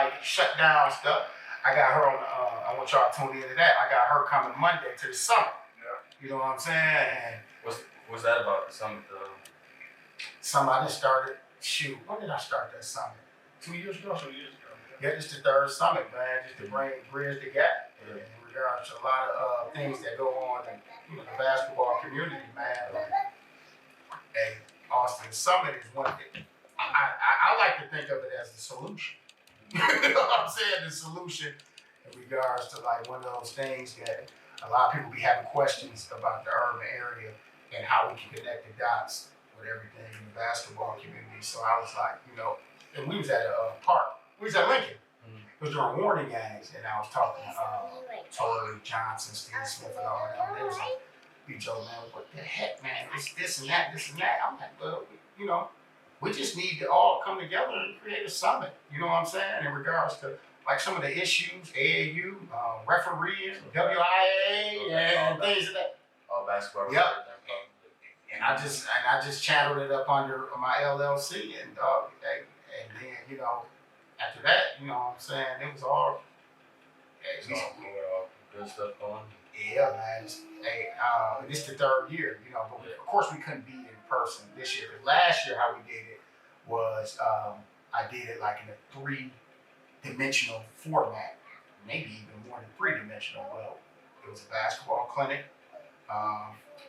like shut down stuff. I got her on. I want y'all to tune into that. I got her coming Monday to the summit. Yeah. You know what I'm saying? And what's that about, the summit? Summit. I just started. Shoot, when did I start that summit? 2 years ago. 2 years ago. Yeah, it's the third summit, man. Just to bridge the gap in regards to a lot of things that go on in the basketball community, man. And Austin Summit is one thing. I like to think of it as the solution. You know what I'm saying? The solution in regards to like one of those things that a lot of people be having questions about the urban area and how we can connect the dots with everything in the basketball community. So I was like, and we was at a park. We was at Lincoln. It was during warning games, and I was talking to Pierre Johnson, Steve Smith, and all that. They was like, Joe, man, what the heck, man? It's this and that. I'm like, well, we just need to all come together and create a summit. You know what I'm saying? In regards to like some of the issues, AAU, referees, WIA, and things of that. All basketball. Yep. And I just channeled it up under my LLC, and then after that, you know what I'm saying, it was all. Good stuff going. Yeah, man. This the third year, but of course we couldn't be in person this year. Last year, how we did it was I did it like in a 3-dimensional format, maybe even more than 3-dimensional. Well, it was a basketball clinic.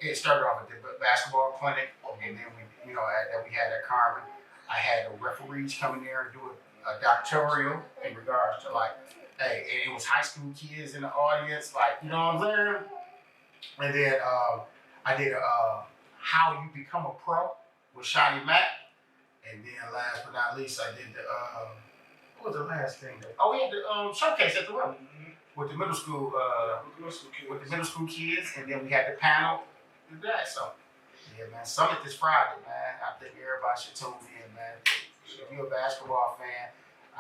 It started off with the basketball clinic, and then we had at Carmen. I had the referees come in there and do a doctoral in regards to like. Hey, it was high school kids in the audience, like, you know what I'm saying? And then I did How You Become a Pro with Shiny Mac. And then last but not least, I did what was the last thing? We had the showcase at the room with the middle school kids. And then we had the panel with that. So, yeah, man, Summit this Friday, man. I think everybody should tune in, man. If you're a basketball fan,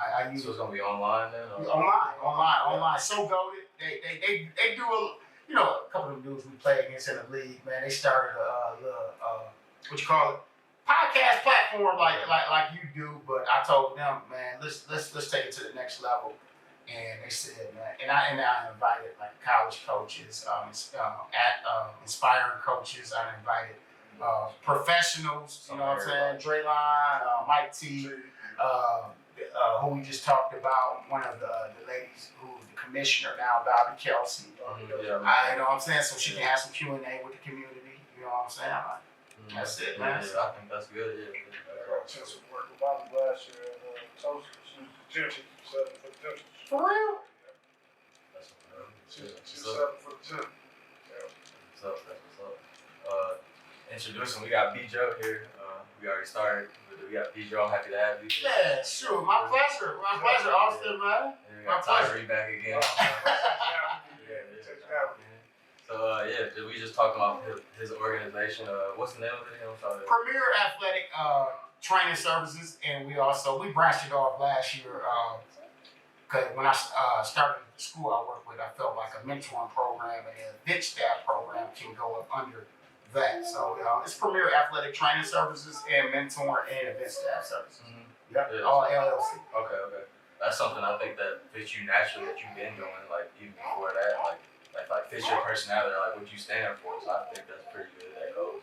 I use. So it's gonna be online then? Online. So goated. They do a couple of them dudes we play against in the league, man. They started a little podcast platform like you do. But I told them, man, let's take it to the next level. And they said, man, and I invited like college coaches, inspiring coaches. I invited professionals. You know what I'm saying? Draylon, Mike T. Who we just talked about, one of the ladies who's the commissioner now, Bobby Kelsey. You know what I'm saying? So she can have some Q&A with the community. You know what I'm saying? That's it, man. Yeah, I think that's good. Yeah. Since we worked with Bobby last year at Tulsa, she was the gym. She was 7 for the gym. For real? That's she was 7 for the gym. What's up? Introducing, we got B-Joe here. We already started. We got B-Joe. I'm happy to have you. Yeah, sure. My pleasure, Austin, man. We got Tyree back again. So we just talked about his organization. What's the name of it? I'm sorry. Premier Athletic Training Services, and we branched it off last year. Because when I started the school I worked with, I felt like a mentoring program and an event staff program can go up under that. So it's Premier Athletic Training Services and Mentoring and Event Staff Services. Yep, all LLC. Okay. That's something I think that fits you naturally, that you've been doing, like even before that, like fits your personality, like what you stand for. So I think that's pretty good. That goes.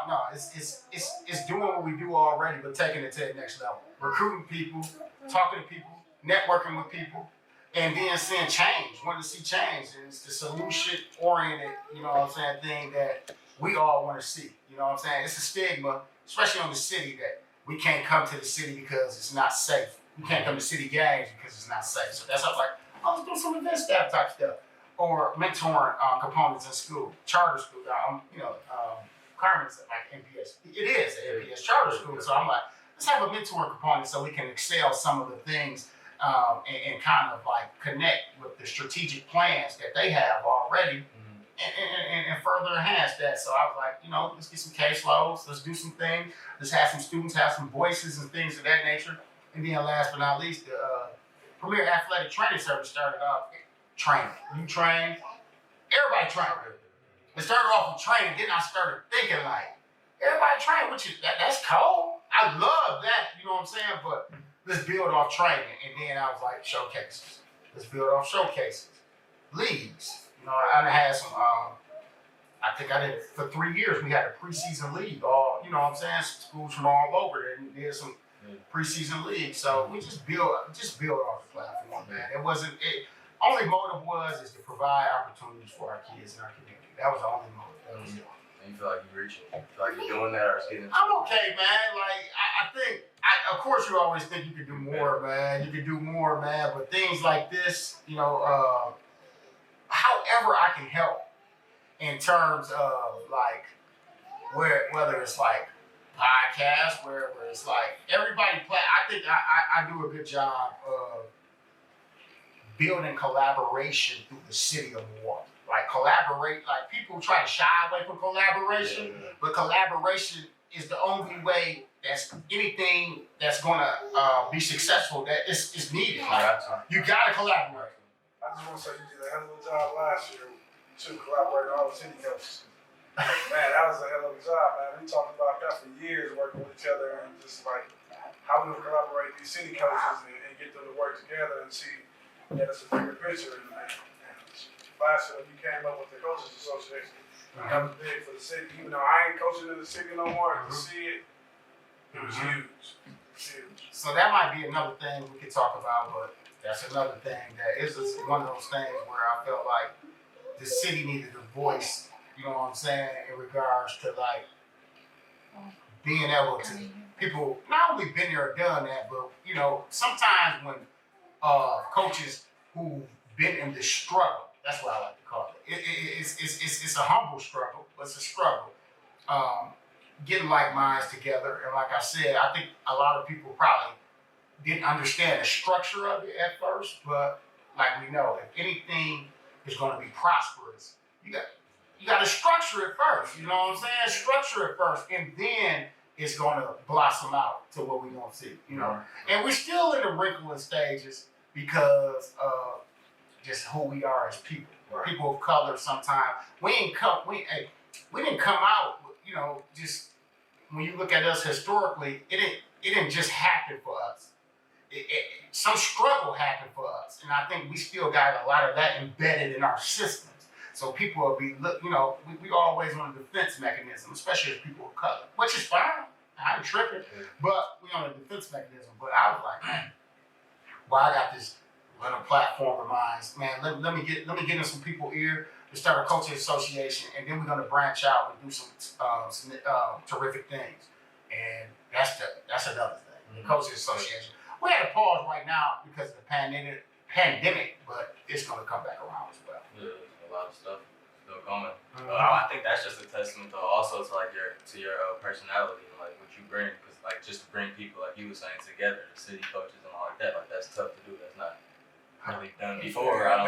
No. It's doing what we do already, but taking it to the next level. Recruiting people, talking to people, networking with people. And then seeing change, wanting to see change. And it's the solution-oriented, you know what I'm saying, thing that we all want to see. You know what I'm saying? It's a stigma, especially on the city, that we can't come to the city because it's not safe. We can't come to city games because it's not safe. So that's how I'm like, let's do some event staff type stuff. Or mentoring components in school, charter school. Carmen's like MPS. It is an MPS charter school. So I'm like, let's have a mentoring component so we can excel some of the things and kind of like connect with the strategic plans that they have already and further enhance that. So I was like, let's get some caseloads, let's do some things, let's have some students have some voices and things of that nature. And then last but not least, the Premier Athletic Training Service started off training. You train, everybody train. It started off with training, then I started thinking like, everybody train, which is that's cool. I love that, you know what I'm saying? But let's build off training. And then I was like, showcases. Let's build off showcases. Leagues. You know, I had some, I think I did, for 3 years, we had a preseason league. All, you know what I'm saying? Schools from all over there, and did some preseason leagues. So we just build off the platform, man. It wasn't, only motive is to provide opportunities for our kids in our community. That was the only motive. That was it. And you feel like you're reaching? You feel like you're doing that, or it's getting? I'm okay, man. Like, I think, of course, you always think you can do more, man. You can do more, man. But things like this, you know, however I can help in terms of, like, whether it's like podcasts, wherever it's like everybody play. I think I do a good job of building collaboration through the city of Milwaukee. Like collaborate, like people try to shy away from collaboration, but collaboration is the only way that's anything that's gonna be successful that is needed. Like, you gotta collaborate. I just want to say you did a hell of a job last year. You two collaborated all the city coaches. Man, that was a hell of a job, man. We talked about that for years, working with each other and just like how we would collaborate these city coaches and get them to work together and see that it's a bigger picture. And last year, when you came up with the Coaches Association, that was big for the city. Even though I ain't coaching in the city no more, to see it, it was huge. Huge. So that might be another thing we could talk about, but that's another thing that is just one of those things where I felt like the city needed a voice, you know what I'm saying, in regards to like being able to, people not only been there or done that, but you know, sometimes when coaches who've been in the struggle, that's what I like to call it. It's a humble struggle, but it's a struggle. Getting like minds together, and like I said, I think a lot of people probably didn't understand the structure of it at first, but like we know, if anything is going to be prosperous, you got to structure it first. You know what I'm saying? Structure it first, and then it's going to blossom out to what we're going to see. You know, and we're still in the wrinkling stages because of just who we are as people. Right. People of color. Sometimes we didn't come out. You know, just when you look at us historically, it didn't just happen for us. Some struggle happened for us, and I think we still got a lot of that embedded in our systems. So people will be, you know, we always on a defense mechanism, especially as people of color, which is fine. I ain't tripping, but we on a defense mechanism. But I was like, man, well, I got this little platform of mine, man. Let me get in some people ear to start a coaching association, and then we're gonna branch out and do some terrific things. And that's another thing. The coaching association. We had a pause right now because of the pandemic, but it's gonna come back around as well. Yeah, a lot of stuff still coming. I think that's just a testament though, also to like your personality and like what you bring, because like just to bring people like you were saying together, the city coaches and all like that, like that's tough to do. That's not really done before. I don't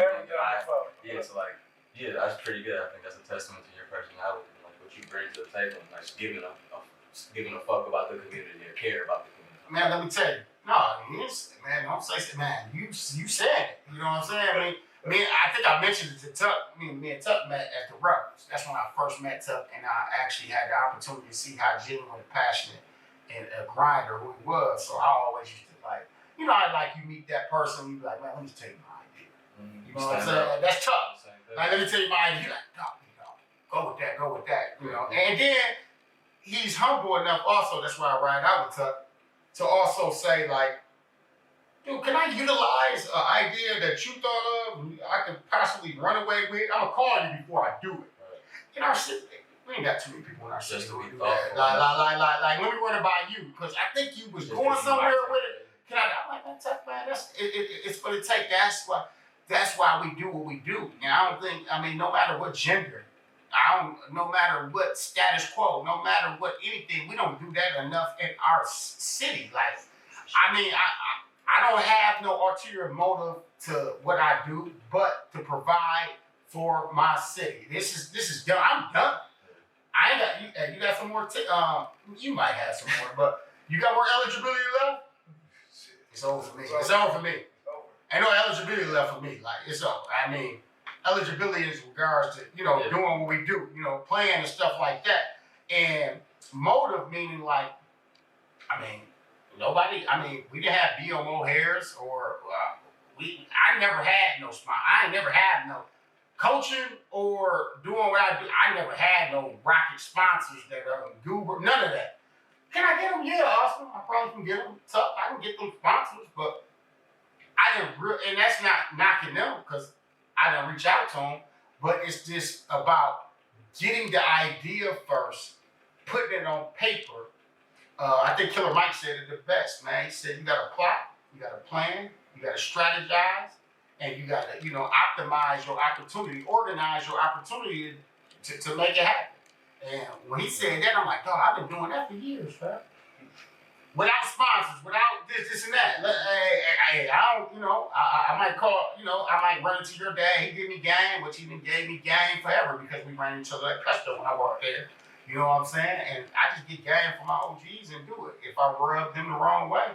think. So like, yeah, that's pretty good. I think that's a testament to your personality and like what you bring to the table, and like giving a fuck about the community or care about the community. Man, let me tell you. No, man, don't say it, man. You said it. You know what I'm saying? I think I mentioned it to Tuck. Me and Tuck met at the Ruckers. That's when I first met Tuck, and I actually had the opportunity to see how genuine, passionate, and a grinder who he was. So I always used to like, you know, you meet that person, you be like, man, let me tell you my idea. You know what I'm saying? That's tough. Like, let me tell you my idea. You're like, no, go with that. You know, and then he's humble enough. Also, that's why I ride out with Tuck. To also say, like, dude, can I utilize an idea that you thought of, I could possibly run away with? I'm going to call you before I do it. Right. In our city, we ain't got too many people in our city who do that. Like, let me run it by you, because I think you was going somewhere with it. I'm like, man, tough, man, it's going to take, that's why we do what we do. And I don't think, no matter what gender, no matter what status quo, no matter what anything, we don't do that enough in our city. Like, I don't have no ulterior motive to what I do, but to provide for my city. This is done. I'm done. I ain't got you got some more. You might have some more, but you got more eligibility left. It's over for me. It's over for me. Ain't no eligibility left for me. Like, it's over. Eligibility is in regards to, you know, doing what we do, you know, playing and stuff like that. And motive meaning like, nobody. I mean, we didn't have BMO hairs or I never had no sponsor. I ain't never had no coaching or doing what I do. I never had no rocket sponsors that Goober, none of that. Can I get them? Yeah, Austin. I probably can get them. Tough. I can get them sponsors, but I didn't and that's not knocking them because I didn't reach out to them. But it's just about getting the idea first, putting it on paper. I think Killer Mike said it the best, man. He said you got to plot, you got to plan, you got to strategize, and you got to, optimize your opportunity, organize your opportunity to make it happen. And when he said that, I'm like, dog, I've been doing that for years, man. Without sponsors, without this and that. Hey, I don't, I might call, I might run into your dad. He give me game, which he gave me game forever because we ran each other at Custer when I worked there. You know what I'm saying? And I just get game from my OGs and do it. If I rub them the wrong way,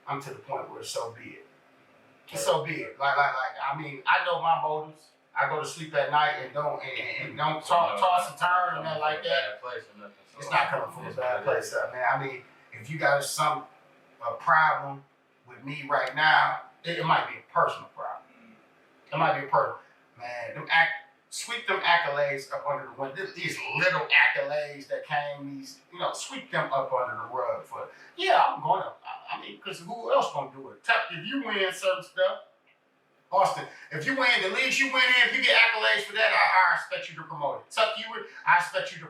I'm to the point where so be it. So be it. I mean, I know my motives. I go to sleep at night and don't toss and turn and nothing like that. It's not coming from a bad place, man. I mean, if you got a problem with me right now, it might be a personal problem. It might be a personal. Man, sweep them accolades up under the window. These little accolades that came, sweep them up under the rug for. Yeah, I'm gonna. I mean, because who else gonna do it? If you win certain stuff, Austin, if you win the leagues you win in, if you get accolades for that, I expect you to promote it. Tuck you, I expect you to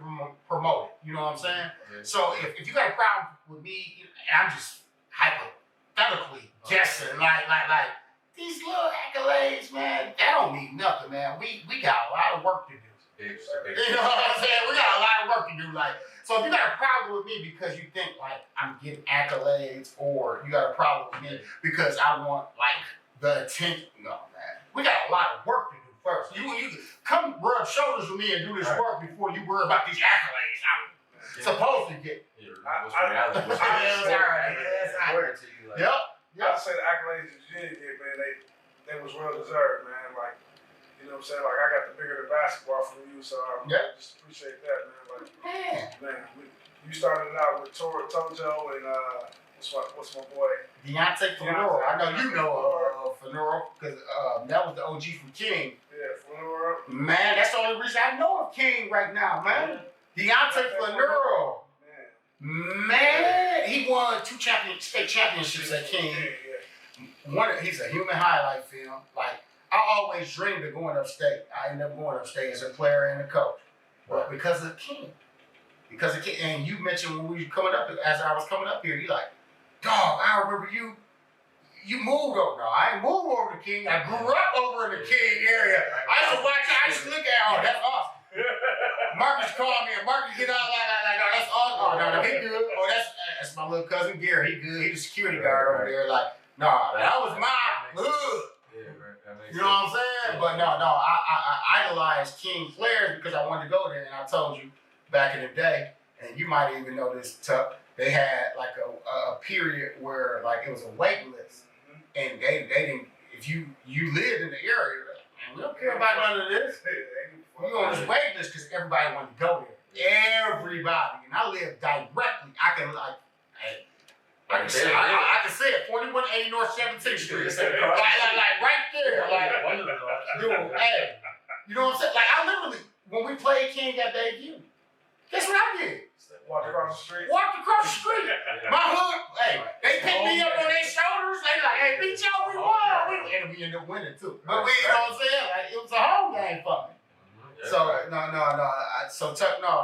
promote it. You know what I'm saying? Yeah. So if you got a problem with me, I'm just hypothetically guessing, like these little accolades, man, that don't mean nothing, man. We got a lot of work to do. You know what I'm saying? We got a lot of work to do. So if you got a problem with me because you think I'm getting accolades, or you got a problem with me because I want the attention, no, man. We got a lot of work to do first. You come rub shoulders with me and do this work before you worry about these accolades I'm supposed to get. What's reality? What's important to you? Yep. I'd say the accolades that you did get, man, they was well deserved, man. You know what I'm saying? I got the bigger the basketball from you, so I just appreciate that, man. Man, you started out with Tojo and what's my boy? Deontay Flaneur. I know you know Flaneur because that was the OG from King. Yeah, Flaneur. Man, that's the only reason I know of King right now, man. Deontay Flaneur. Man, he won 2 state championships at King. He's a human highlight film. I always dreamed of going upstate. I ended up going upstate as a player and a coach. But because of King. And you mentioned when we were coming up, as I was coming up here, you like, dog, I remember you moved over. No, I ain't moved over to King. I grew up over in the King area. I used to look at, that's awesome. Marcus called me and Marcus get out like, no, that's awesome. Oh, no, he good. Oh, that's my little cousin Gary. He good. He the security guard over there. That was my hood. You know what I'm saying? But no, I idolized King players because I wanted to go there. And I told you back in the day, and you might even know this, Tuck, they had a period where it was a wait list. And they didn't, if you lived in the area, we don't care about none of this. We on this wait list because everybody wanted to go there. Everybody. And I live directly. I can say it. 4180 North 17th Street. Right there. Dude, hey. You know what I'm saying? I literally, when we played King at debut, guess what I did? Walked across the street. My hood, hey, they picked me up on their shoulders. They hey, beat y'all, we won. And we ended up winning too. But you know what I'm saying? It was a home game for me. So no,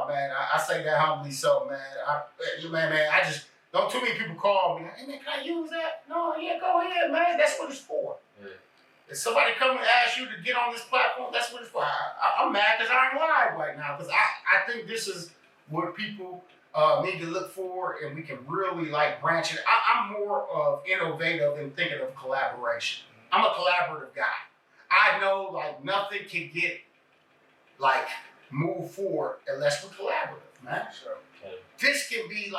man. I say that humbly. So, man, I just don't too many people call me. Hey, man, can I use that? No, yeah, go ahead, man. That's what it's for. Yeah. If somebody come and ask you to get on this platform, that's what it's for. I'm mad because I ain't live right now because I think this is what people need to look for, and we can really branch it. I'm more of innovative and thinking of collaboration. I'm a collaborative guy. I know nothing can get move forward unless we're collaborative, man. Sure. Okay. This can be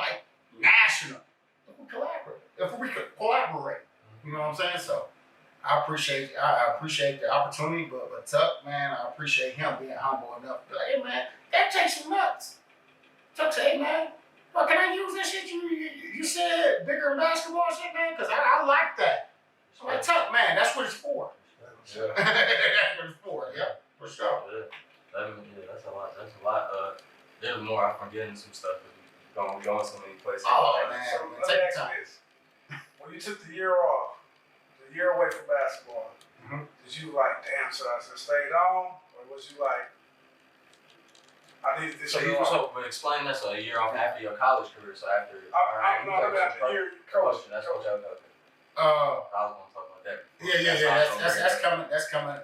national if we collaborate. You know what I'm saying? So I appreciate the opportunity, but Tuck, man, I appreciate him being humble enough to be hey man, that takes some nuts. Tuck say, hey man, But can I use that shit you said bigger in basketball shit, man? Because I like that. So I tell man, that's what it's for. Yeah. That's what it's for. Yeah, for sure. Yeah. That's a lot. That's a lot. There's more. I'm forgetting some stuff. We're going so many places. Oh man, So man, let me take ask your time. you this. When you took the year off, the year away from basketball, Mhm. did you like, damn, so I should have stayed on? Or was you like, I needed this So year you off? explain that. So a year off after your college career. So after. I'm not about the year you coached. That's what y'all got. Uh, I was gonna talk about that. That's coming. That's coming.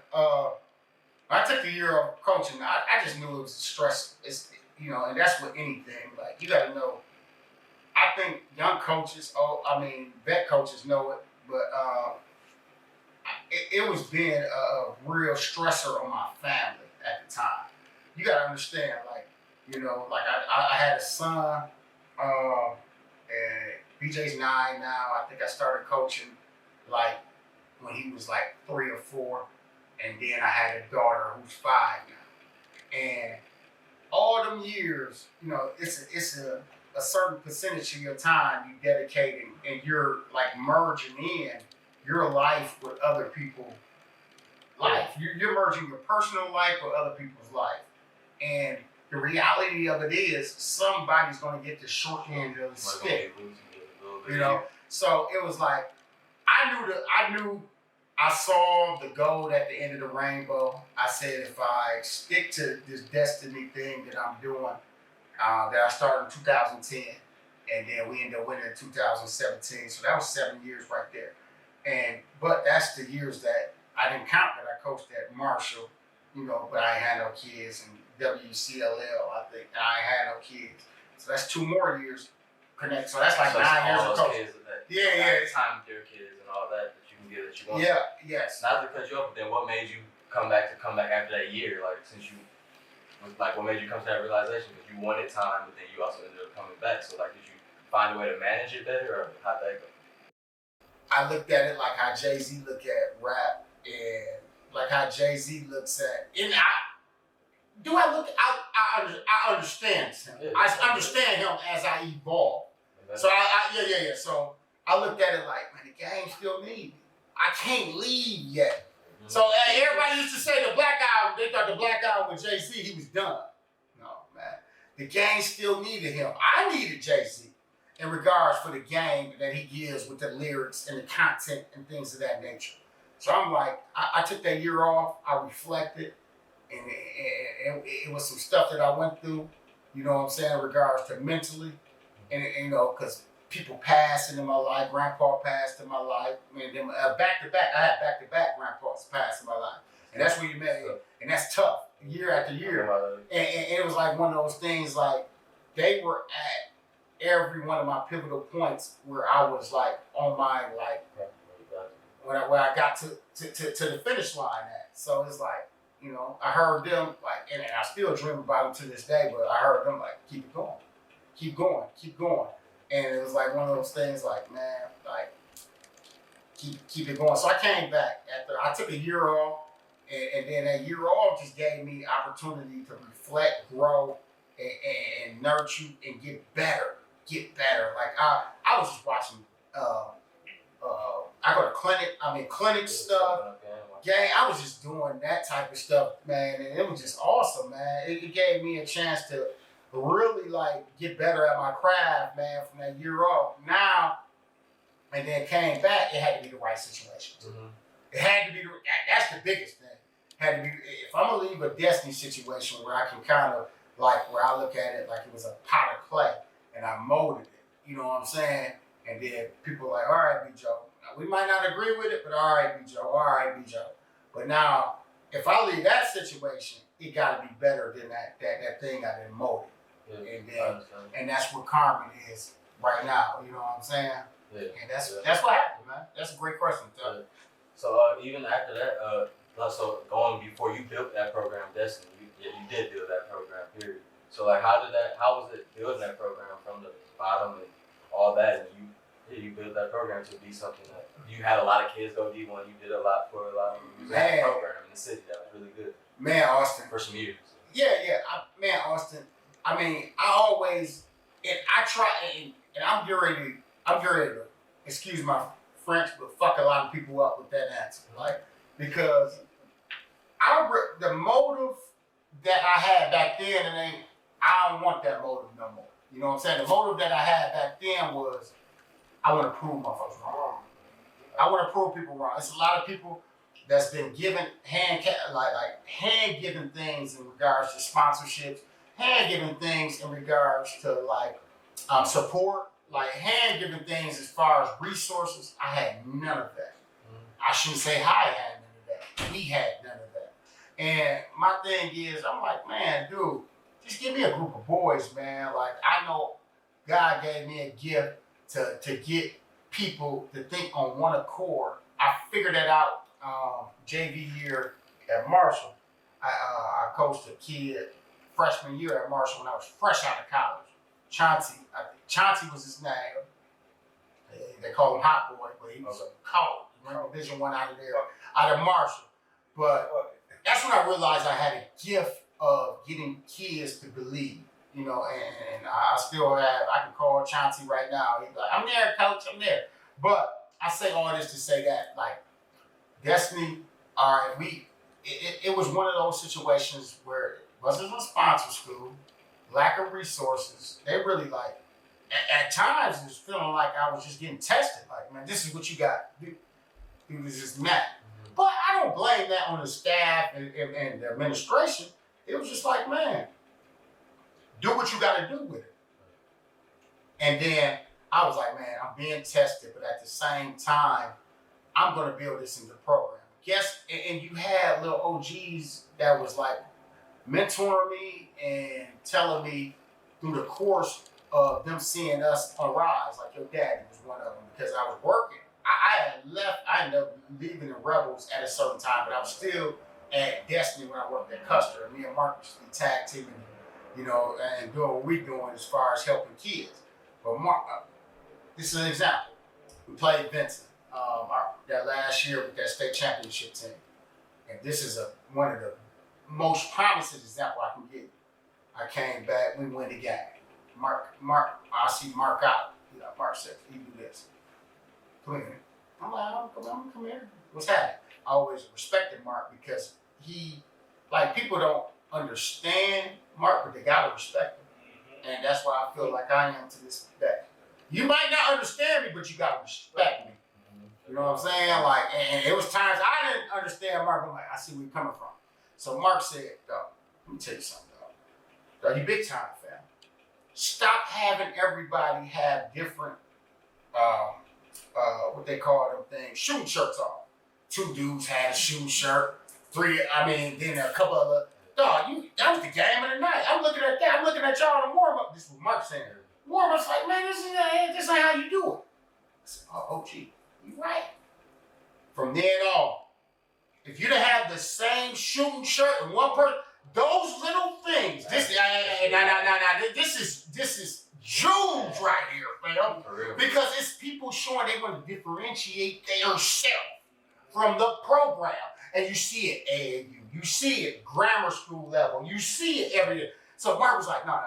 When I took the year of coaching, I just knew it was stress. It's and that's with anything. Like you got to know. I think young coaches, vet coaches know it, but it was being a real stressor on my family at the time. You got to understand, I had a son, and BJ's 9 now. I think I started coaching like when he was like 3 or 4, and then I had a daughter who's 5 now. And all them years, it's a certain percentage of your time you dedicating, and you're like merging in your life with other people's life. You're merging your personal life with other people's life, and the reality of it is somebody's going to get the short end of the stick. So it was like I saw the gold at the end of the rainbow. I said, if I stick to this destiny thing that I'm doing, that I started in 2010, and then we ended up winning in 2017. So that was 7 years right there. But that's the years that I didn't count that I coached at Marshall, but I ain't had no kids, and WCLL, I think, and I ain't had no kids. So that's 2 more years connected. So that's like 9 years of coaching. Yeah. Time with your kids and all that you can get that you want. Yeah, yes. Not to cut you off, but then what made you come back after that year? Like, what made you come to that realization? Because you wanted time, but then you also ended up coming back. So, like, did you find a way to manage it better, or how'd that go? I looked at it like how Jay-Z look at rap, and like how Jay-Z looks at, I understand him. Yeah, I understand him as I evolve. So yeah. So I looked at it like, man, the game still needs me. I can't leave yet. Mm-hmm. So everybody used to say the Black Album, they thought the Black Album with Jay-Z, he was done. No, man. The game still needed him. I needed Jay-Z in regards for the game that he gives with the lyrics and the content and things of that nature. So I'm like, I took that year off, I reflected, and it was some stuff that I went through, in regards to mentally, and because people passing in my life, grandpa passed in my life, and then back to back, I had back-to-back grandpas pass in my life, and that's where you met me, and that's tough, year after year, and it was like one of those things, like, they were at every one of my pivotal points where I was like on my, like, where I got to the finish line at. So it's like, I heard them, like, and I still dream about them to this day, but I heard them like, keep it going, keep going, keep going. And it was like one of those things like, man, like, keep it going. So I came back I took a year off, and then that year off just gave me opportunity to reflect, grow, and nurture and get better. Like I was just watching, I go to clinic stuff, gang. I was just doing that type of stuff, man, and it was just awesome, man. It gave me a chance to really like get better at my craft, man, from that year off. Now, and then came back, it had to be the right situation. Mm-hmm. It had to be, that's the biggest thing. Had to be, if I'm gonna leave a destiny situation where I can kind of, like, where I look at it like it was a pot of clay and I molded it, you know what I'm saying? And then people are like, all right, B. Joe. We might not agree with it, but all right, B. Joe, all right, B. Joe. But now, if I leave that situation, it gotta be better than that thing I didn't mold it. Yeah, and that's what Carmen is right now, you know what I'm saying? Yeah. And that's what happened, man. That's a great question, Doug. Yeah. So even after that, so going before you built that program, Destiny, you did build that program, period. So like, how was it building that program from the bottom and all that, and you built that program to be something that you had a lot of kids go D1, you did a lot for a lot of them. You had a program in the city that was really good. Man, Austin. For some years. Yeah. Austin. I mean, I always And I try, and I'm getting ready to, excuse my French, but fuck a lot of people up with that answer, right? Because the motive that I had back then, I don't want that motive no more. You know what I'm saying? The motive that I had back then was I want to prove motherfuckers wrong. I want to prove people wrong. It's a lot of people that's been given hand given things in regards to sponsorships, hand given things in regards to like support, like hand given things as far as resources. I had none of that. I shouldn't say I had none of that. We had none of that. And my thing is, I'm like, man, dude, just give me a group of boys, man. Like, I know God gave me a gift to get people to think on one accord. I figured that out JV year at Marshall. I coached a kid freshman year at Marshall when I was fresh out of college. Chauncey was his name. They call him Hot Boy, but he was cold. He went Division I out of Marshall. But that's when I realized I had a gift of getting kids to believe, you know, and I still have, I can call Chauncey right now. He's like, I'm there, coach, I'm there. But I say all this to say that, like, Destiny, all right, it was one of those situations where it wasn't a sponsor school, lack of resources. They really like, at times it was feeling like I was just getting tested. Like, man, this is what you got. It was just mad. But I don't blame that on the staff and the administration. It was just like, man, do what you got to do with it. And then I was like, man, I'm being tested, but at the same time, I'm going to build this into the program. Yes, and you had little OGs that was like mentoring me and telling me through the course of them seeing us arise, like your daddy was one of them, because I was working. I had left, I ended up leaving the Rebels at a certain time, but I was still at Destiny when I worked at Custer. And me and Mark used to be tag teaming, you know, and doing what we're doing as far as helping kids. But Mark, this is an example. We played Vincent that last year with that state championship team. And this is one of the most promising examples I can give you. I came back, we win the game. Mark, I see Mark out. You know, Mark said, he do this. Come here. I'm like, come here. What's happening? I always respected Mark because he, like, people don't understand Mark, but they gotta respect him. And that's why I feel like I am to this day. You might not understand me, but you gotta respect me. You know what I'm saying? Like, and it was times I didn't understand Mark. I'm like, I see where you're coming from. So Mark said, dog, let me tell you something, dog. Dog, you big time, fam. Stop having everybody have different, what they call them things, shooting shirts on. 2 dudes had a shooting shirt. 3, then a couple other. Dog, that was the game of the night. I'm looking at that. I'm looking at y'all in the warm-up. This was Mark saying. Warm-up's like, man, this ain't how you do it. I said, oh, gee, you right. From then on, if you don't have the same shooting shirt and one person, those little things, this is jewels right here, fam. Because it's people showing they want to differentiate themselves from the program. And you see it AAU, you see it grammar school level, you see it everywhere. So Mark was like, no.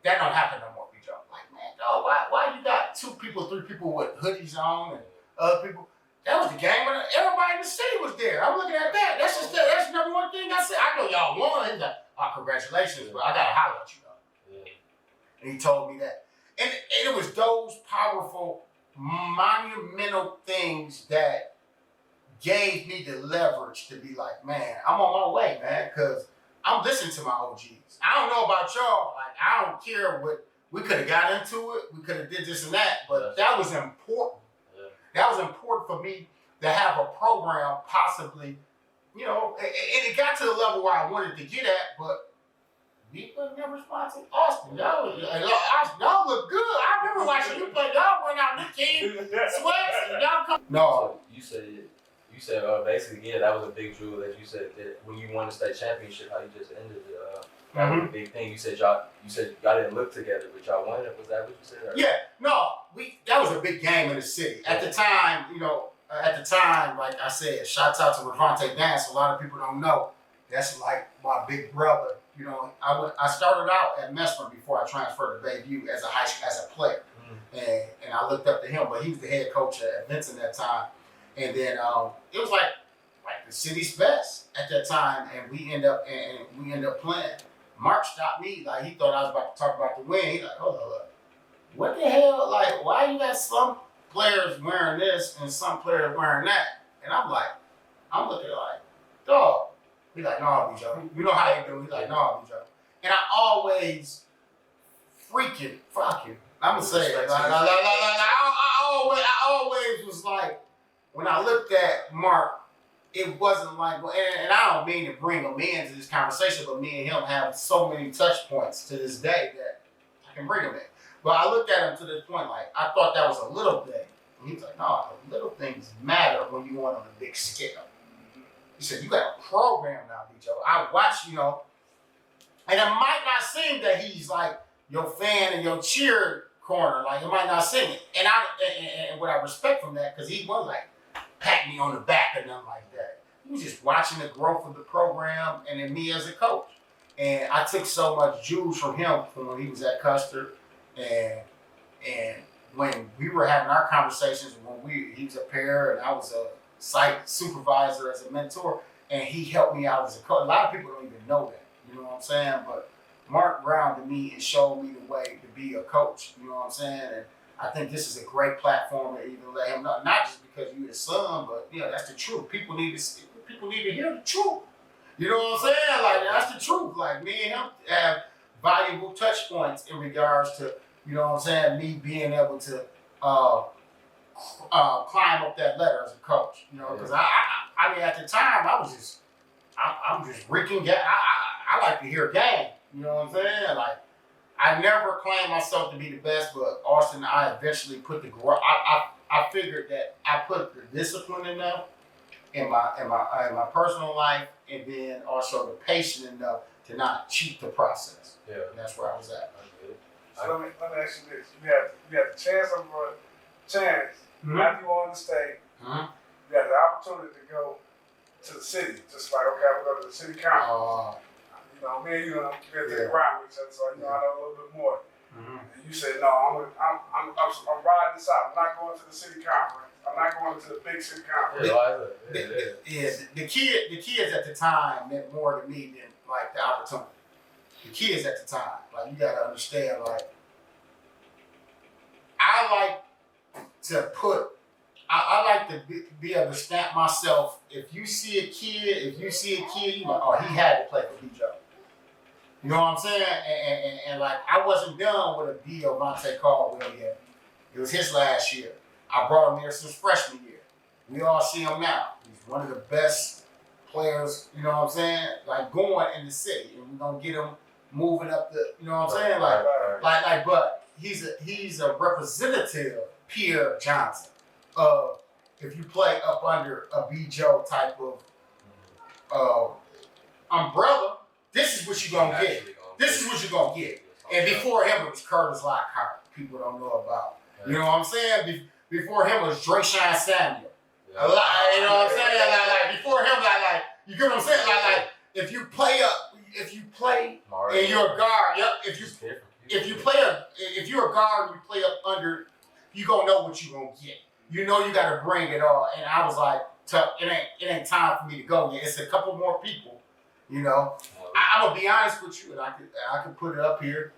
That don't happen no more, P. Joe. Like, man, dog, why you got 2 people, 3 people with hoodies on and other people? That was the game. Everybody in the city was there. I'm looking at that. That's the number one thing I said. I know y'all won. He's like, oh, congratulations, but I got to holler at you, though. Yeah. And he told me that. And it was those powerful, monumental things that gave me the leverage to be like, man, I'm on my way, man, because I'm listening to my OGs. I don't know about y'all. Like, I don't care what we could have got into it. We could have did this and that, but that was important. Yeah. That was important for me to have a program possibly, you know, and it got to the level where I wanted to get at, but we was never sponsored Austin. Y'all look good. I remember watching you play. Y'all went out in the team, sweats, and y'all come. No. So you said basically, yeah, that was a big jewel that you said that when you won the state championship, how you just ended it. That was a big thing. You said y'all didn't look together, but y'all won it. Was that what you said? Or? Yeah, no, that was a big game in the city. At the time, you know, like I said, shouts out to Ravante Dance. A lot of people don't know. That's like my big brother You know, I started out at Mesmer before I transferred to Bayview as a player, and I looked up to him. But he was the head coach at Vincent at that time, and then it was like the city's best at that time, and we end up playing. Mark stopped me, like he thought I was about to talk about the win. He's like, hold on, what the hell? Like, why you got some players wearing this and some players wearing that? And I'm looking like, dog. He's like, no, B-Joe. You know how you do. He's like, no, B-Joe. And I always freaking fucking. I'm gonna say it. I always was like, when I looked at Mark, it wasn't like, and I don't mean to bring him into this conversation, but me and him have so many touch points to this day that I can bring him in. But I looked at him to this point, like, I thought that was a little thing. And he was like, no, the little things matter when you want on a big scale. He said, you got a program now, B-Joe. I watch, you know, and it might not seem that he's like your fan and your cheer corner. Like, it might not seem it. And what I respect from that, because he wasn't like, pat me on the back or nothing like that. He was just watching the growth of the program and then me as a coach. And I took so much juice from him from when he was at Custer. And when we were having our conversations, he was a pair and I was a site supervisor as a mentor, and he helped me out as a coach. A lot of people don't even know that, you know what I'm saying? But Mark grounded me and showed me the way to be a coach, you know what I'm saying? And I think this is a great platform to even let him know, not just because you're his son, but you know, that's the truth. People need to hear the truth. You know what I'm saying? Like, that's the truth. Like, me and him have valuable touch points in regards to, you know what I'm saying, me being able to climb up that ladder as a coach. You know, because I mean, at the time, I'm just wreaking game. I like to hear game. You know what I'm saying? Like, I never claimed myself to be the best, but Austin, I eventually put I figured that I put the discipline enough in my personal life, and then also the patience enough to not cheat the process. Yeah, and that's where I was at. So let me ask you this: you had the chance after you were on the stage, you had the opportunity to go to the city, just like, okay, I'm going to go to the city council. You know, me and you have been to the ground with each other, so you know I know a little bit more. And you said, no, I'm riding this out. I'm not going to the city conference. I'm not going to the big city conference. The kids at the time meant more to me than like the opportunity. The kids at the time, like, you gotta understand, like, I like to be able to stamp myself. If you see a kid, you like, oh, he had to play for B-Joe. You know what I'm saying? And like, I wasn't done with a deal Monte Caldwell yet. It was his last year. I brought him here since freshman year. We all see him now. He's one of the best players, you know what I'm saying, like, going in the city. And we're gonna get him moving up the, you know what I'm saying? Like, but he's a representative, Pierre Johnson, of if you play up under a B-Joe type of umbrella, this is what you're gonna get. This is what you're gonna get. And before him, it was Curtis Lockhart. People don't know about. You know what I'm saying? Before him was Drayshawn Samuel. You know what I'm saying? Like before him, like you get what I'm saying? Like if you play and you're a guard, if you're a guard and you play up under, you gonna know what you're gonna get. You know you gotta bring it all. And I was like, it ain't time for me to go yet. It's a couple more people, you know. I'm gonna be honest with you, and I can put it up here.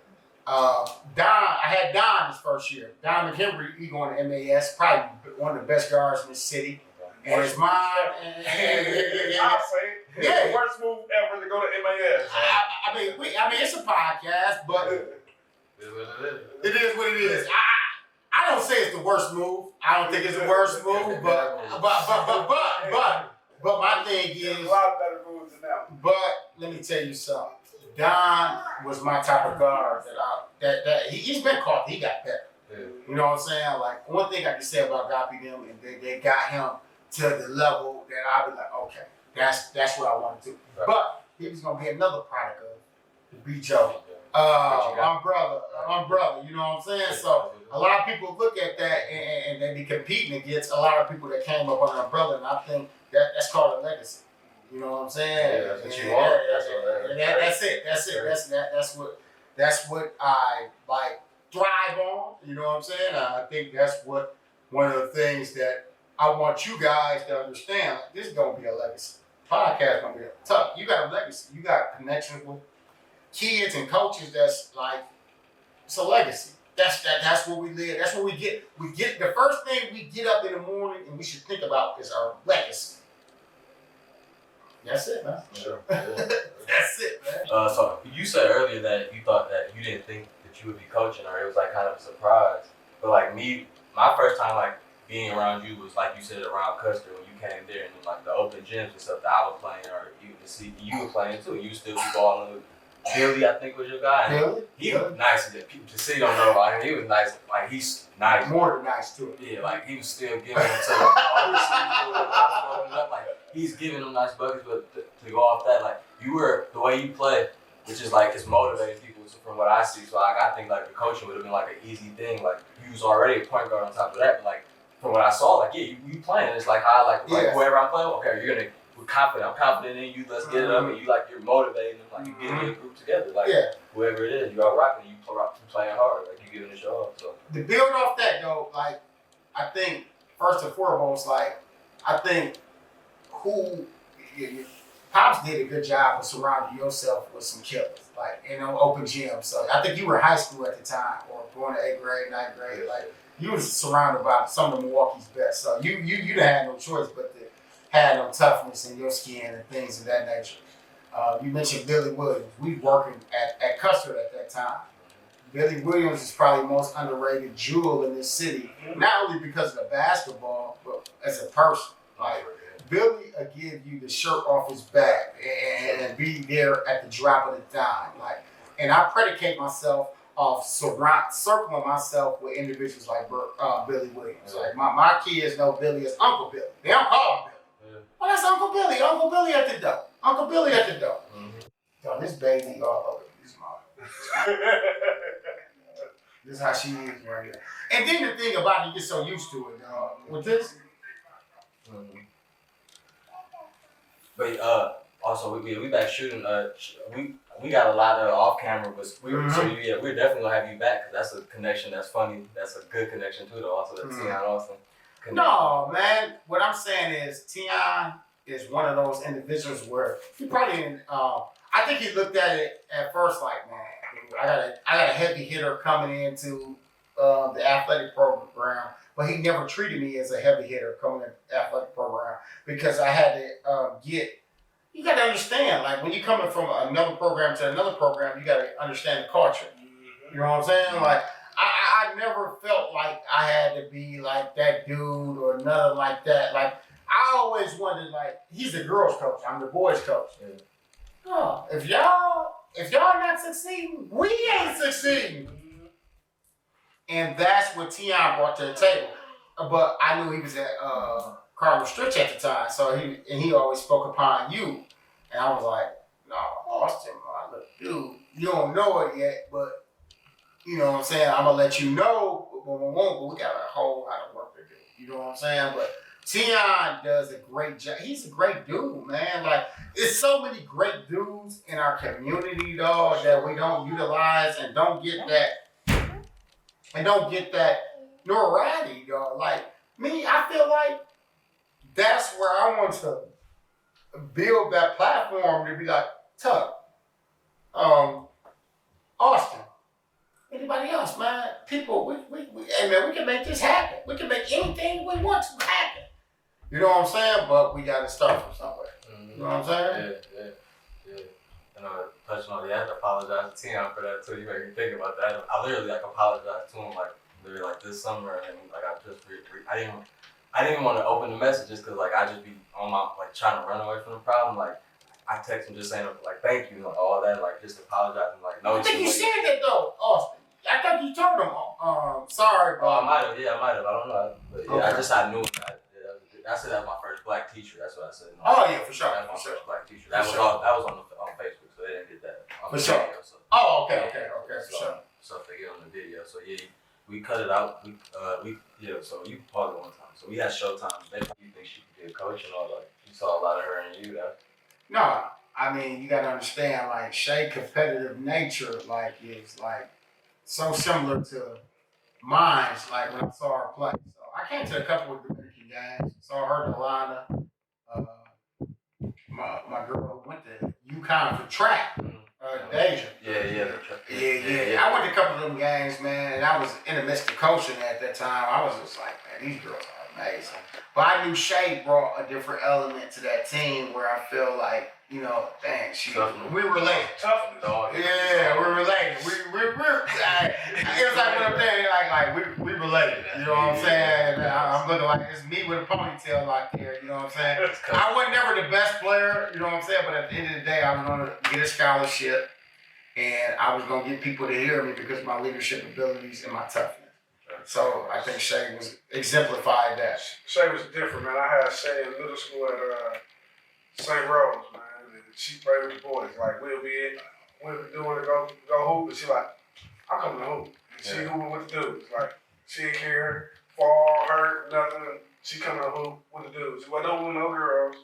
I had Don his first year. Don McHenry, he going to MAS, probably one of the best guards in the city. And his mom, I'll say it. It's the worst move ever to go to MAS. I mean, it's a podcast, but it is what it is. I don't say it's the worst move. I don't think it's the worst move, but my thing is, there's a lot of better moves than that. But let me tell you something. Don was my type of guard that he's been caught. He got better. Yeah. You know what I'm saying? Like, one thing I can say about Goppy them, and they got him to the level that I was like, okay, that's what I want to do. Right. But he was gonna be another product of the B-Joe umbrella. You know what I'm saying? So a lot of people look at that and they be competing against a lot of people that came up on the umbrella, and I think that's called a legacy. You know what I'm saying? Yeah, that's what you want. That's it. That's what I like thrive on. You know what I'm saying? I think that's what one of the things that I want you guys to understand. Like, this is gonna be a legacy. Podcast gonna be tough. You got a legacy. You got connections with kids and coaches. That's like it's a legacy. That's what we live. That's what we get. We get the first thing we get up in the morning and we should think about is our legacy. That's it, man. Sure. That's it, man. So you said earlier that you thought that you didn't think that you would be coaching, or it was like kind of a surprise. But like me, my first time like being around you was like you said around Custer when you came there, and then like the open gyms and stuff that I was playing, or you were playing too. You still be balling. Billy, I think, was your guy. Billy? He was nice. People to see don't know about him. He was nice. Like he's nice. More than nice too. Yeah, like he was still giving him to all these people up. Like he's giving them nice buckets, but to go off that, like you were the way you play, which is like it's motivating people from what I see. So like I think like the coaching would have been like an easy thing. Like you was already a point guard on top of that, but like from what I saw, like yeah, you playing. It's like how like whoever I'm playing, okay, you're gonna. We're confident. I'm confident in you. Let's get it up, and you like you're motivating them. Like you getting your group together. Like whoever it is, you are rocking. You playing hard. Like you giving it your all. So to build off that though, like I think first and foremost, like I think Pops did a good job of surrounding yourself with some killers, like in an open gym. So I think you were in high school at the time, or going to 8th grade, 9th grade. Like you was surrounded by some of Milwaukee's best. So you didn't have no choice but to had no toughness in your skin and things of that nature. You mentioned Billy Williams. We working at Custer at that time. Billy Williams is probably the most underrated jewel in this city, not only because of the basketball, but as a person. Like Billy will give you the shirt off his back and be there at the drop of the dime. Like, and I predicate myself off circling myself with individuals like Billy Williams. Like my kids know Billy as Uncle Billy. They don't call him Billy. Oh, that's Uncle Billy. Uncle Billy at the door. Uncle Billy at the door. Yo, this baby all over this mom. This is how she is right here. And then the thing about it, you get so used to it, with this. But also we back shooting. We got a lot of off camera, but so yeah, we're definitely gonna have you back because that's a connection that's funny. That's a good connection too, though. Also, that's Tiana Austin. No, man. What I'm saying is, Tiana is one of those individuals where he probably didn't. I think he looked at it at first like, man, I got a heavy hitter coming into the athletic program, but he never treated me as a heavy hitter coming in the athletic program because I had to get. You got to understand, like when you're coming from another program to another program, you got to understand the culture. You know what I'm saying? Like. I never felt like I had to be like that dude or nothing like that. Like I always wondered, like he's the girls' coach, I'm the boys' coach. Oh, if y'all not succeeding, we ain't succeeding. And that's what Tiana brought to the table. But I knew he was at Cardinal Stritch at the time, so he always spoke upon you, and I was like, no, Austin, look, dude, you don't know it yet, but. You know what I'm saying? I'm going to let you know, but we got a whole lot of work to do. You know what I'm saying? But Tiana does a great job. He's a great dude, man. Like, there's so many great dudes in our community, dog, that we don't utilize and don't get that notoriety, dog. Like, me, I feel like that's where I want to build that platform to be like, Tuck, Austin. Anybody else, man? People, hey man, we can make this happen. We can make anything we want to happen. You know what I'm saying? But we got to start from somewhere. You know what I'm saying? Yeah. And touching on, I have to apologize to Tiana for that too. You made me think about that. I literally apologized to him literally this summer, and I didn't want to open the messages because I just be on my trying to run away from the problem. I text him just saying thank you and all that, just apologizing no. I think you said that though, Austin. I thought you told him, sorry, bro. Oh, I might have. I don't know. But yeah, okay. I knew him. I said that was my first black teacher. That's what I said. Oh yeah, for sure. That was my first black teacher. That was on Facebook, so they didn't get that on for the sure. video. So. Oh, okay, for sure. So they get on the video. So yeah, we cut it out. So you paused it one time. So we had Showtime. They think she could be a coach and all that. You saw a lot of her and you. No, I mean you gotta understand like Shea competitive nature like is like so similar to mine's like when I saw her play. So I came to a couple of Dominican games, saw her in Atlanta. Uh, my girl went to UConn for track. Deja. Yeah. I went to a couple of them games, man, and I was in the midst of coaching at that time. I was just like, man, these girls are amazing. But I knew Shay brought a different element to that team where I feel like, you know, dang, we related. Toughness. Yeah, we're related. We're it was like what I'm saying, like we related. You know what I'm saying? I'm looking like it's me with a ponytail like there. You know what I'm saying? I wasn't never the best player. You know what I'm saying? But at the end of the day, I was gonna get a scholarship, and I was gonna get people to hear me because of my leadership abilities and my toughness. So I think Shay was exemplified that. Shay was different, man. I had Shay in middle school at St. Rose, man. And she played with the boys. Like we'll be doing to go hoop, and she like, I'm coming to hoop. And she hooping with the dudes. Like she didn't care, fall, hurt, nothing. She coming to hoop with the dudes. She wasn't with no girls.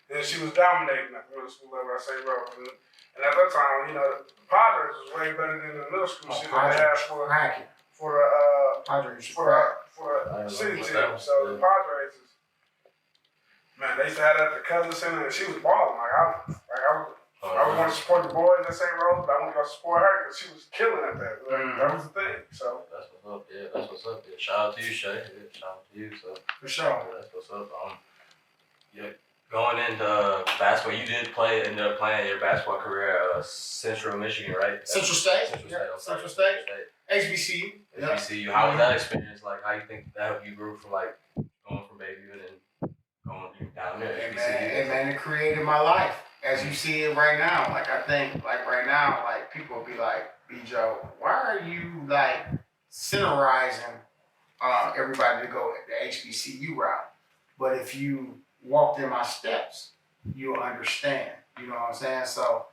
And she was dominating at the middle school level at St. Rose. And at that time, you know, the Padres was way better than the middle school shit that they had for the city team. So the Padres is, man, they used to have that at the Cousin Center, and she was balling. I would want to support the boys at St. Rose, but I want to go support her because she was killing at that. That was the thing. So that's what's up. Yeah, that's what's up. Yeah, shout out to you, Shay. Yeah, shout out to you. So for sure. Yeah, that's what's up. Going into basketball, you did end up playing your basketball career at Central Michigan, right? Central State. Central State. HBCU. HBCU. How was that experience? Like, how you think that helped you grew from like going from Bayview and then going down there? Hey man, it created my life as you see it right now. Like I think, like right now, like people will be like, B. Joe, why are you like centerizing everybody to go the HBCU route? But if you walked in my steps, you'll understand. You know what I'm saying? So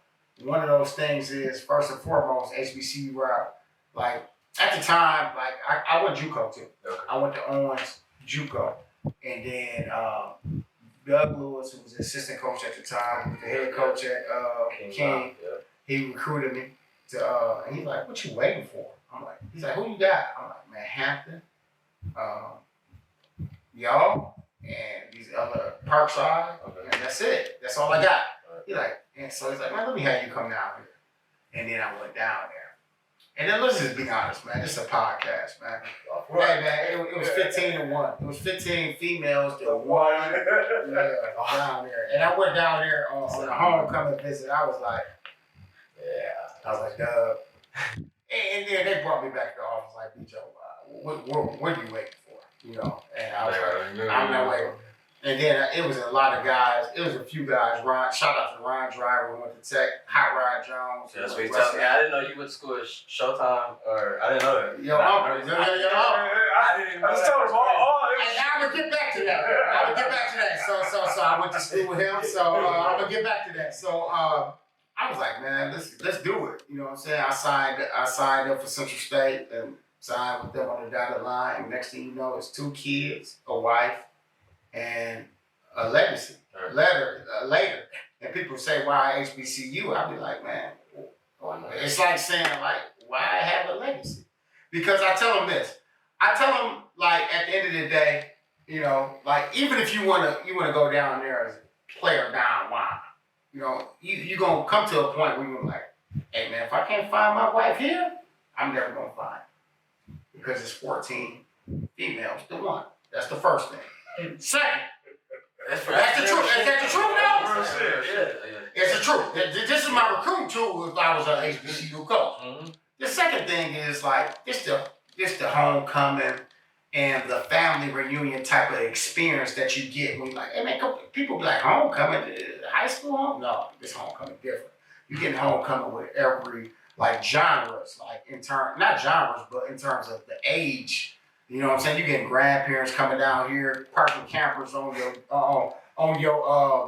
one of those things is first and foremost HBCU route. Like at the time, like I went JUCO too. Okay. I went to Owens JUCO, and then Doug Lewis, who was the assistant coach at the time, the head coach at King, he recruited me to. And he's like, "What you waiting for?" I'm like, "He's like, who you got?" I'm like, "Man, Hampton, y'all." And these other Parkside, and that's it. That's all I got. He's like, and so he's like, man, let me have you come down here. And then I went down there. And then let's just be honest, man. This is a podcast, man. Hey, man, it was 15-1. It was 15 females to 1 down there. And I went down there on a homecoming visit. I was like, duh. And then they brought me back to the office like, B. Joe, what are you waiting for? You know, and I was like, I'm not waiting. And then it was a lot of guys. It was a few guys. Shout out to Ron Driver who went to Tech. Hot Rod Jones. That's what you told me. I didn't know you went to school at Showtime, or I didn't know that. Yo, I didn't even know that. I'm gonna get back to that. So I went to school with him. So I'm gonna get back to that. So I was like, man, let's do it. You know what I'm saying? I signed up for Central State and signed with them on the dotted line. And next thing you know, it's 2 kids, a wife, and a legacy. Later. And people say, why HBCU? I'll be like, man, it's like saying, like, why have a legacy? Because I tell them this. I tell them, like, at the end of the day, you know, like, even if you wanna go down there as a player down line, you know, you gonna come to a point where you're like, hey man, if I can't find my wife here, I'm never gonna find her. Because it's 14 females to 1. That's the first thing. Second, that's the truth. Is that the truth now? It's the truth. This is my recruiting tool if I was an HBCU coach. Mm-hmm. The second thing is like this the homecoming and the family reunion type of experience that you get when you're like, hey man, people be like, homecoming, high school home? No, this homecoming different. You're getting homecoming with every like genres, like not genres, but in terms of the age. You know what I'm saying? You're getting grandparents coming down here, parking campers on your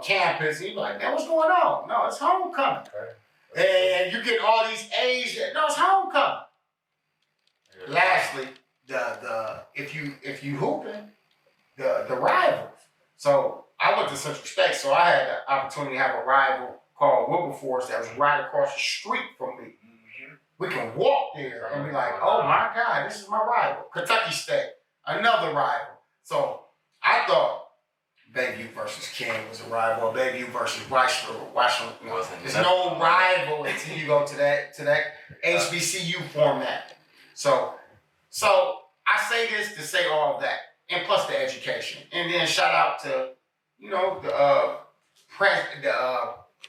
campus. And you're like, man, what's going on? No, it's homecoming. Okay. And you get all these age. No, it's homecoming. Yeah. Lastly, the if you hooping, the rivals. So I went to Central State, so I had the opportunity to have a rival called Wilberforce that was right across the street from me. We can walk there and be like, oh my God, this is my rival. Kentucky State, another rival. So I thought Bayview versus King was a rival. Bayview versus Washington. No, there's no rival until you go to that HBCU format. So I say this to say all of that, and plus the education, and then shout out to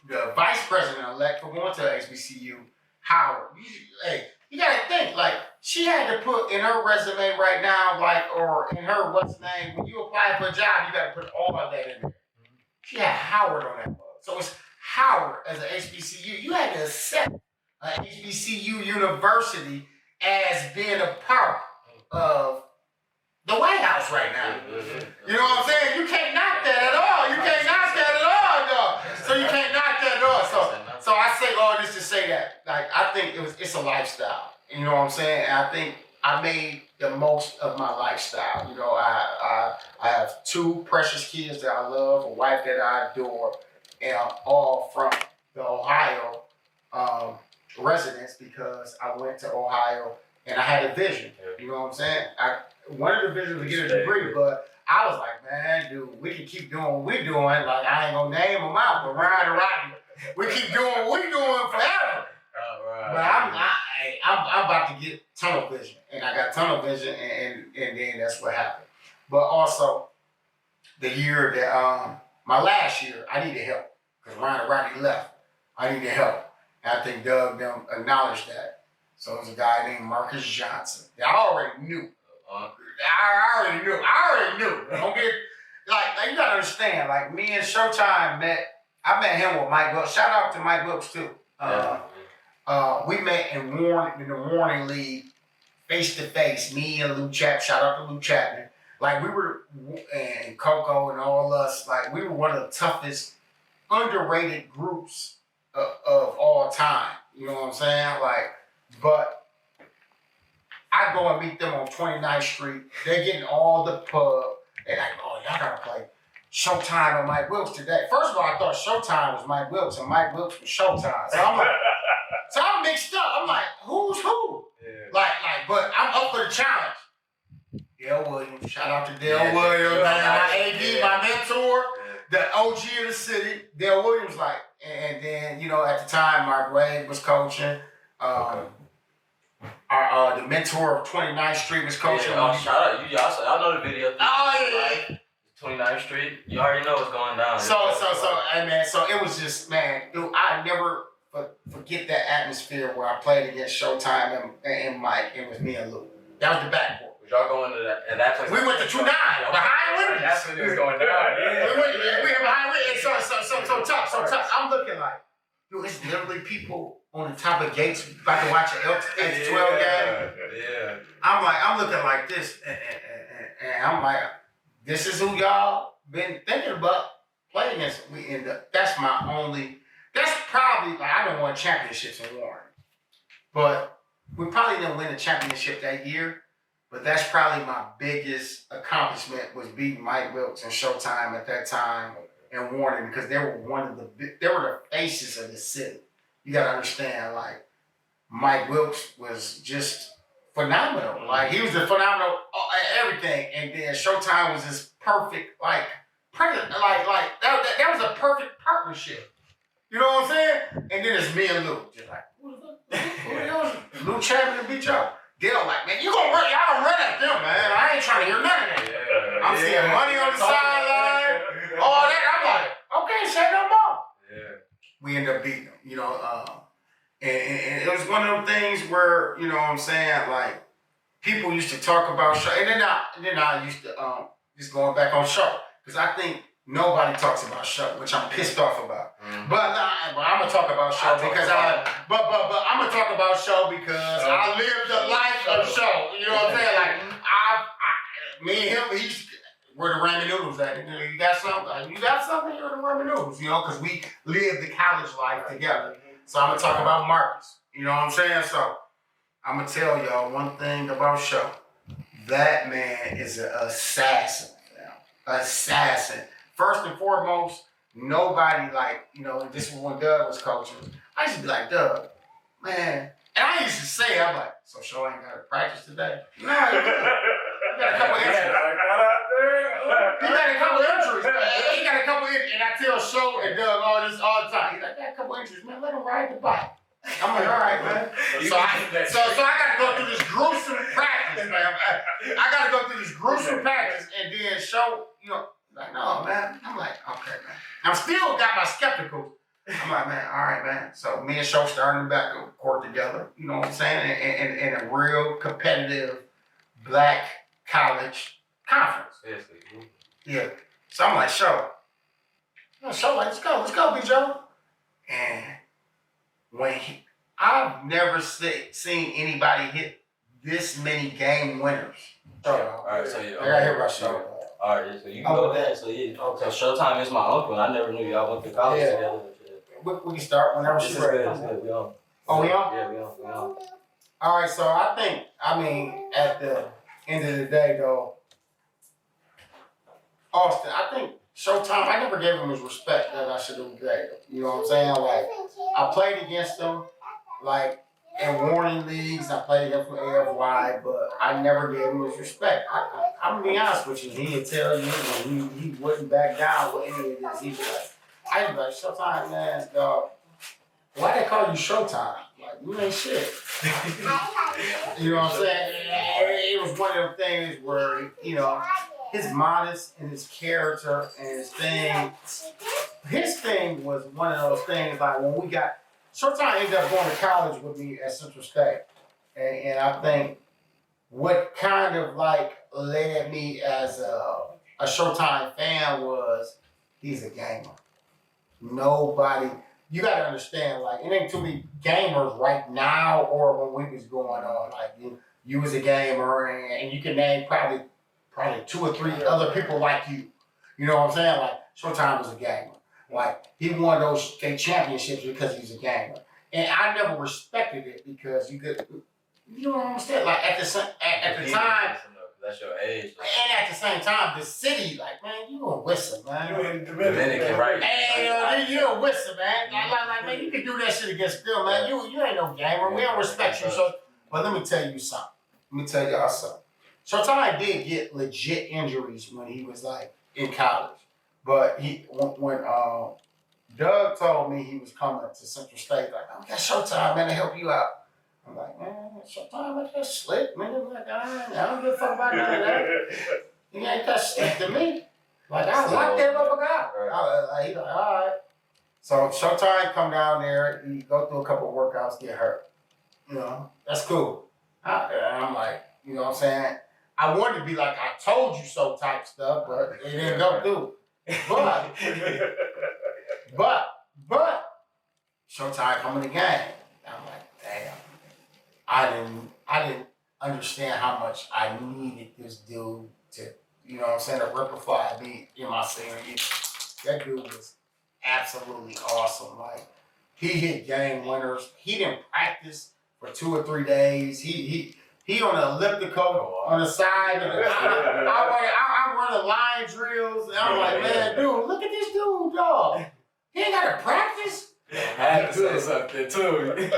the vice president elect for going to HBCU, Howard. You gotta think, like, she had to put in her resume right now, like, or in her what's name, when you apply for a job, you gotta put all of that in there. She had Howard on that bug. So it's Howard as an HBCU. You had to accept an HBCU university as being a part of the White House right now. You know what I'm saying? You can't knock that at all. You can't knock that at all, dog. So you can't knock that at all. So I say all this to say that, like, I think it's a lifestyle. You know what I'm saying? And I think I made the most of my lifestyle. You know, I have two precious kids that I love, a wife that I adore, and all from the Ohio residence, because I went to Ohio and I had a vision. You know what I'm saying? One of the visions was to get a degree, but I was like, man, dude, we can keep doing what we're doing. Like, I ain't gonna name them out, but Ryan and Rodney, we keep doing what we're doing forever. But I'm about to get tunnel vision, and I got tunnel vision, and then that's what happened. But also, the year that my last year, I needed help because Ryan and Rodney left. I needed help, and I think Doug them acknowledged that. So it was a guy named Marcus Johnson that I already knew. I already knew. Don't get like you gotta understand. Like, me and Showtime met. I met him with Mike Wilkes. Shout out to Mike Wilkes too. We met in the morning league, face to face. Me and Lou Chapman. Shout out to Lou Chapman. Like, we were, and Coco and all us. Like, we were one of the toughest, underrated groups of all time. You know what I'm saying? Like, but I go and meet them on 29th Street. They're getting all the pub. They're like, oh, y'all gotta play Showtime and Mike Wilkes today. First of all, I thought Showtime was Mike Wilkes and Mike Wilkes was Showtime. So I'm mixed up. I'm like, who's who? Yeah. Like, but I'm up for the challenge. Dale Williams, shout out to Dale Williams, my AD, my mentor, the OG of the city. Dale Williams, like, and then, at the time, Mark Wade was coaching. The mentor of 29th Street was coaching. Shout out. Y'all know the video. Oh, yeah. 29th Street. You already know what's going down. So it was just, man, I never forget that atmosphere where I played against Showtime and Mike. It was me and Lou. That was the backcourt. Was y'all going to that? And that place? We went to 2-9 behind Winners. That's when it was going down. We were behind Winners. So tough. I'm looking like, dude, it's literally people on the top of gates about to watch an X12 game. Yeah. I'm looking like this, and I'm like, this is who y'all been thinking about playing against. We end up. That's probably, like, I didn't win championships in Warren, but we probably didn't win a championship that year. But that's probably my biggest accomplishment, was beating Mike Wilkes and Showtime at that time in Warren, because they were the faces of the city. You gotta understand, like, Mike Wilkes was just phenomenal. Like, he was a phenomenal everything, and then Showtime was this perfect, like that was a perfect partnership. You know what I'm saying? And then it's me and Lou, just like, who Lou Chapman beat y'all. They're like, man, y'all run at them, man. I ain't trying to hear none of that. Yeah, I'm seeing money on the sideline, all that. I'm like, okay, say no more. Yeah. We end up beating them, and it was one of them things where, you know what I'm saying, like, people used to talk about show, and then I used to just going back on show, because I think nobody talks about show, which I'm pissed off about. Mm-hmm. But I'm gonna talk about show because I'm gonna talk about show because I lived the life of show. You know what I'm saying? Like, me and him, we're the ramen noodles. You got something? You got something? You're the ramen noodles. Because we lived the college life together. So I'm gonna talk about Marcus. You know what I'm saying? So I'm gonna tell y'all one thing about show. That man is an assassin. Assassin. first and foremost, nobody like, you know, this was when Doug was coaching. I used to be like, Doug, man. And I used to say, I'm like, so Show ain't got to practice today? No, you got a couple injuries. He got a couple injuries, man. He got a couple injuries. And I tell Show and Doug all this all the time. He's like, got a couple injuries, man. Let him ride the bike. I'm like, all right, man. So I got to go through this gruesome practice, man. I got to go through this gruesome practice and then Show, you know, like, no, man. I'm like, okay, man. I'm still got my skeptical. I'm like, man, all right, man. So me and Show starting back on court together, you know what I'm saying? In a real competitive black college conference. Yeah. So I'm like, Show, like, let's go, B. Joe. And when I've never seen anybody hit this many game winners. So, all right, so yeah. I gotta hear about Show. All right, so you can go ahead. So yeah, okay. So Showtime is my uncle. I never knew y'all went to college together. We can start whenever she's ready. We on. Oh, we on? Yeah, we on. All right, so I mean, at the end of the day, though, Austin, I think Showtime, I never gave him his respect that I should have gave him. You know what I'm saying? Like, I played against him, like, in warning leagues. I played against him for AFY, but I never gave him his respect. I'm going to be honest with you. He'd tell you, and he wouldn't back down with any of this. He'd be like, I was like, Showtime, man, dog. Why they call you Showtime? Like, you ain't shit. You know what I'm saying? It was one of them things where, you know, his modest and his character and his thing was one of those things like when we got, Showtime ended up going to college with me at Central State. And I think what kind of like led me as a Showtime fan was he's a gamer. Nobody, you gotta understand, like, it ain't too many gamers right now or when we was going on. Like, you was a gamer and you can name probably 2 or 3 other people like you. You know what I'm saying? Like, Showtime was a gamer. Like, he won those state championships because he's a gamer. And I never respected it because you know what I'm saying? Like, at the time, that's your age. and at the same time, the city, like, man, you a whistle, man. You in Dominican, right? Hey, you a whistle, man. Like, man, you can do that shit against Bill, man. You ain't no gamer. We don't respect you. So, but let me tell you something. Let me tell y'all something. Showtime did get legit injuries when he was like in college, but when Doug told me he was coming to Central State, like, I got Showtime, man, to help you out. I'm like, man, Showtime, that's just slick, man. Like, I don't give a fuck about none of that. He ain't that slick to me. Like, I locked that up a guy. He's like, all right. So Showtime come down there, he go through a couple of workouts, get hurt. You know, that's cool. I'm like, you know what I'm saying? I wanted to be like, I told you so type stuff, but it didn't go through. But Showtime coming to the game. I'm like, damn. I didn't understand how much I needed this dude to, you know what I'm saying, to replicate me in my senior year. That dude was absolutely awesome. Like, he hit game winners. He didn't practice for 2 or 3 days. He on the elliptical on the side. I run the line drills. And I'm like, man, dude, look at this dude, dog. He ain't got to practice. I had to say something too.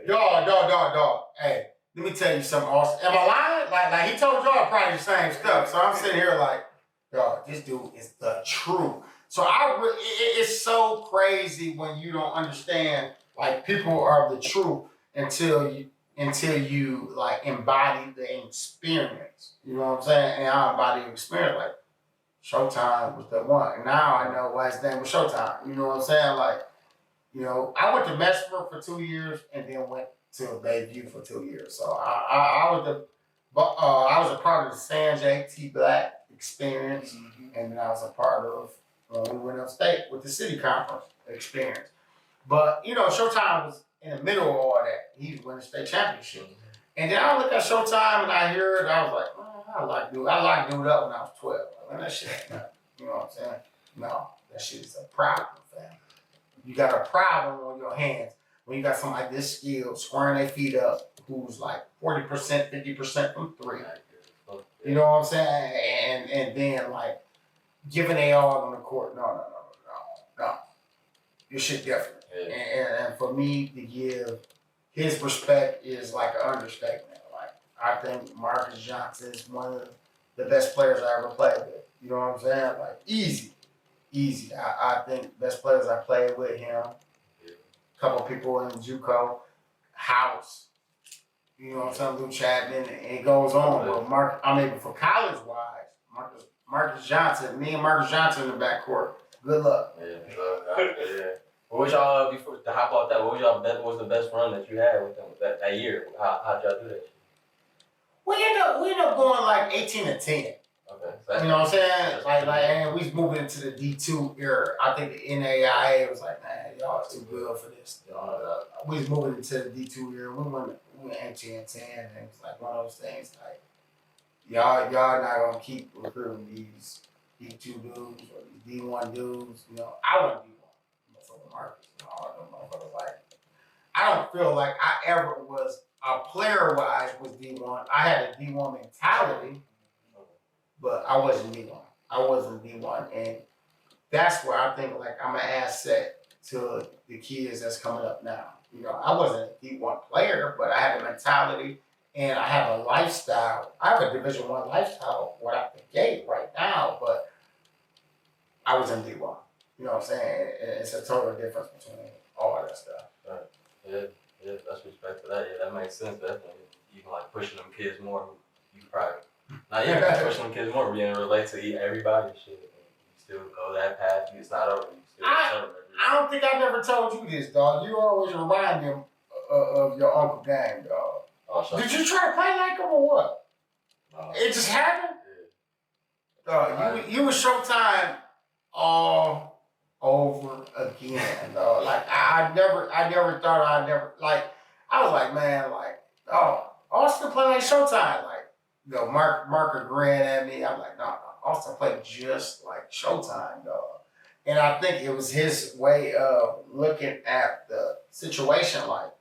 Dog. Hey, let me tell you something awesome. Am I lying? Like he told y'all probably the same stuff. So I'm sitting here like, dog, this dude is the truth. So it's so crazy when you don't understand, like, people are the truth until you like embody the experience. You know what I'm saying? And I embody the experience. Like, Showtime was the one. And now I know why his name was Showtime. You know what I'm saying? Like, you know, I went to Mesmer for 2 years and then went to Bayview for 2 years. So I was a part of the Sanjay T. Black experience, and then I was a part of when we went upstate with the city conference experience. But, you know, Showtime was in the middle of all that. He was winning state championship. And then I looked at Showtime and I heard, I was like, I locked dude up when I was 12. Like, that shit ain't nothing. You know what I'm saying? No, that shit is a problem, fam. You got a problem on your hands when you got somebody this skilled, squaring their feet up, who's like 40%, 50% from 3. You know what I'm saying? And then, like, giving they all on the court. No. You should definitely. Yeah. And for me to give his respect is like an understatement. Like I think Marcus Johnson is one of the best players I ever played with. You know what I'm saying? Like easy. I think best players I played with him. A couple people in JUCO, House. You know what I'm saying? Lou Chapman, and it goes on. Well, for college wise, Marcus Johnson, me and Marcus Johnson in the backcourt. Good luck. Yeah. What was y'all before to hop off that? What was the best run that you had with them that year? How'd y'all do that? We end up going like 18-10. Okay. You know what I'm saying? Like, and we was moving into the D2 era. I think the NAIA was like, man, y'all too good for this. We was moving into the D2 era. We went 18-10, and it was like one of those things like, y'all not gonna keep recruiting these D2 dudes or these D1 dudes. You know, I want D1. Motherfucker Marcus and all them motherfuckers. Like, I don't feel like I ever was player wise was D1. I had a D1 mentality, but I wasn't D1, and that's where I think like I'm an asset to the kids that's coming up now. You know, I wasn't a D1 player, but I had a mentality and I have a lifestyle. I have a Division I lifestyle right out the gate right now, but I was in D1. You know what I'm saying? It's a total difference between all of that stuff. Right. Yeah, that's respect for that. Yeah, that makes sense. Definitely. Even like pushing them kids more, you probably pushing them kids more, being able to relate to everybody and shit. You still go that path, it's not over. You still I don't think I never told you this, dog. You always remind them of your Uncle Gang, dog. Oh, did you try to play like him or what? It just happened? Yeah. Dog, you was Showtime all over again, dog. Like I never thought I was like, man, like, oh, Austin play like Showtime. Like, you know, Marker grin at me. I'm like, no, Austin played just like Showtime, dog. And I think it was his way of looking at the situation, like,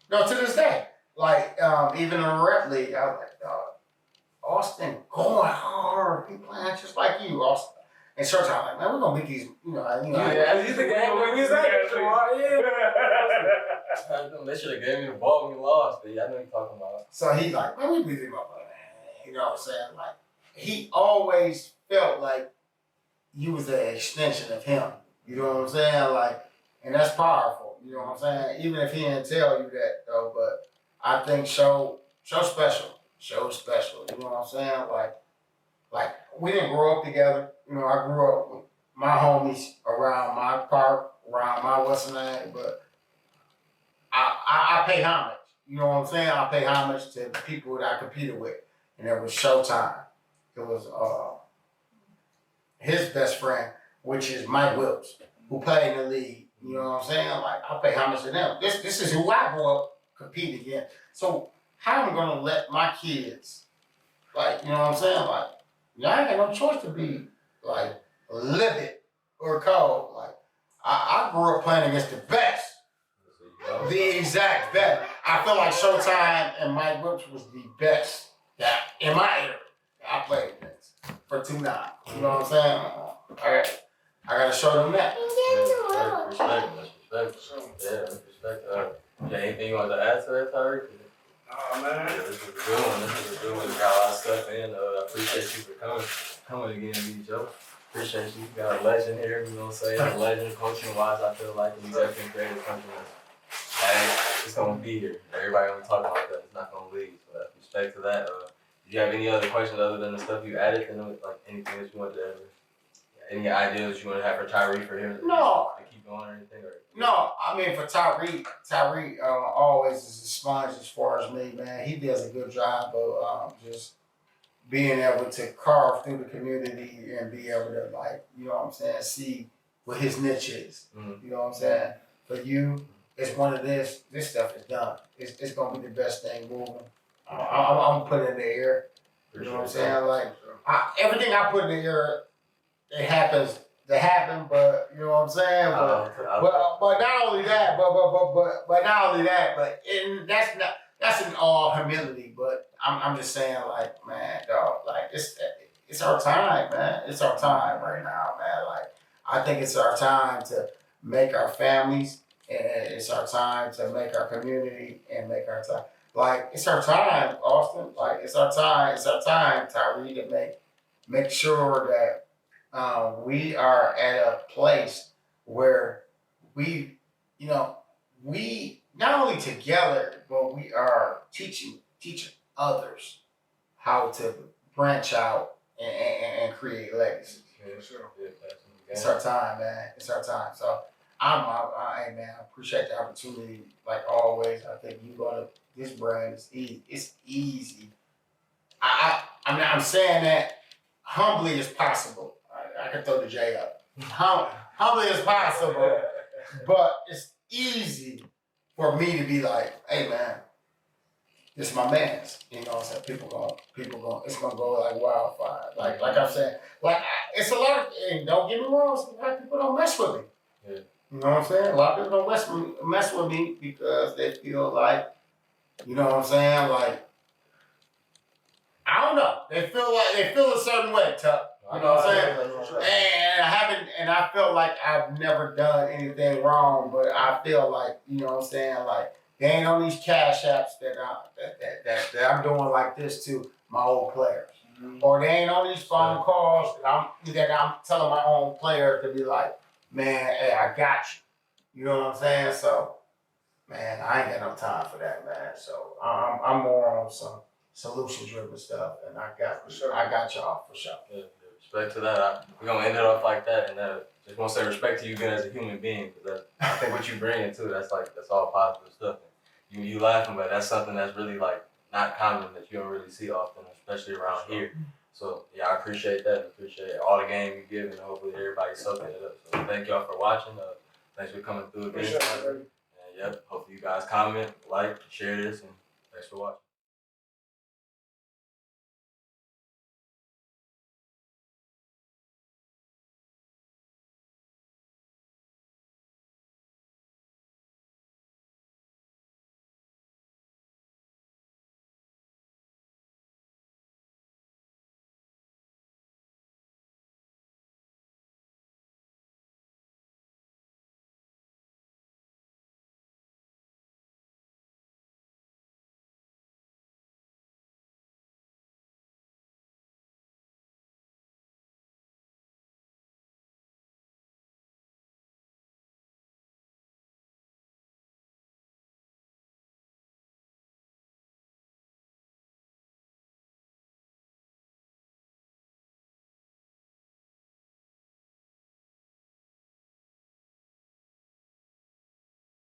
no, to this day. Like, even in the rep league, I was like, dog, Austin going hard. He playing just like you, Austin. And Showtime, like, man, we're gonna make these, Yeah, he's the game when he's like, they should have gave me the ball when we lost, but yeah, I know you're talking about. So he's like, man, we beat him up, man. You know what I'm saying? Like, he always felt like you was an extension of him. You know what I'm saying? Like, and that's powerful. You know what I'm saying? Even if he didn't tell you that, though, but I think Show special. Show special. You know what I'm saying? Like we didn't grow up together. You know, I grew up with my homies around my park, around my what's the name, but I pay homage. You know what I'm saying? I pay homage to the people that I competed with. And it was Showtime. It was his best friend, which is Mike Wilkes, who played in the league. You know what I'm saying? Like, I pay homage to them. This is who I grew up competing against. So how am I gonna let my kids, like, you know what I'm saying? Like, y'all ain't got no choice to be like livid or cold. Like, I grew up playing against the best. The exact best. I feel like Showtime and Mike Wilkes was the best that in my era I played against for 2-9. You know what I'm saying? Alright. I gotta show them that. Respect. Yeah, respect. Yeah, anything you want to add to that, Tyree? Oh man. Yeah, this was a good one. We got a lot of stuff in. I appreciate you for coming again, Joe. Appreciate you. You got a legend here, you know what I'm saying? A legend, coaching wise, I feel like, and he's definitely created something that's it's gonna be here. Everybody gonna talk about that. It's not gonna leave. So respect to that. Did you have any other questions other than the stuff you added? And like anything that you wanted to ever, any ideas you want to have for Tyree for him No. to keep going or anything? Or? No, I mean for Tyree always is a sponge as far as me, man. He does a good job of just being able to carve through the community and be able to, like, you know what I'm saying, see what his niche is. Mm-hmm. You know what I'm saying? For you, it's one of this stuff is done. It's gonna be the best thing moving. I'm gonna put it in the air. You know what I'm saying? Like, everything I put in the air, it happens to happen, but you know what I'm saying? But not only that, and that's in all humility, but I'm just saying, like, man, dog, like, it's our time, man. It's our time right now, man. Like, I think it's our time to make our families, and it's our time to make our community and make our time. Like, it's our time, Austin. Like, it's our time, Tyree, to make sure that we are at a place where we, you know, we not only together, but we are teaching others how to branch out and create legacy. For sure. It's our time, man. It's our time. So hey man, I appreciate the opportunity. Like always, I think this brand is easy. It's easy. I'm saying that humbly as possible. I can throw the J up. Humbly as possible, but it's easy for me to be like, hey man, this is my man's. You know what I'm saying? People going, it's gonna go like wildfire. Like I'm saying, it's a lot of, and don't get me wrong, a lot of people don't mess with me. Yeah. You know what I'm saying? A lot of people don't mess with me because they feel like, you know what I'm saying? Like, I don't know. They feel a certain way, Tuck. You know what I'm saying? And I felt like I've never done anything wrong, but I feel like, you know what I'm saying, like, they ain't on these cash apps that I'm doing like this to my old players. Mm-hmm. Or they ain't on these phone calls that I'm telling my own player to be like, man, hey, I got you. You know what I'm saying? So, man, I ain't got no time for that, man. So I'm more on some solution driven stuff, and I got y'all for sure. Yeah. Respect to that. We're gonna end it off like that, and just want to say respect to you again as a human being, because I think what you bring into that's all positive stuff. And you laughing, but that's something that's really like not common that you don't really see often, especially around here. So yeah, I appreciate that. Appreciate all the game you give, and hopefully everybody's soaking it up. So thank y'all for watching. Thanks for coming through again. And yep, hopefully you guys comment, like, share this, and thanks for watching.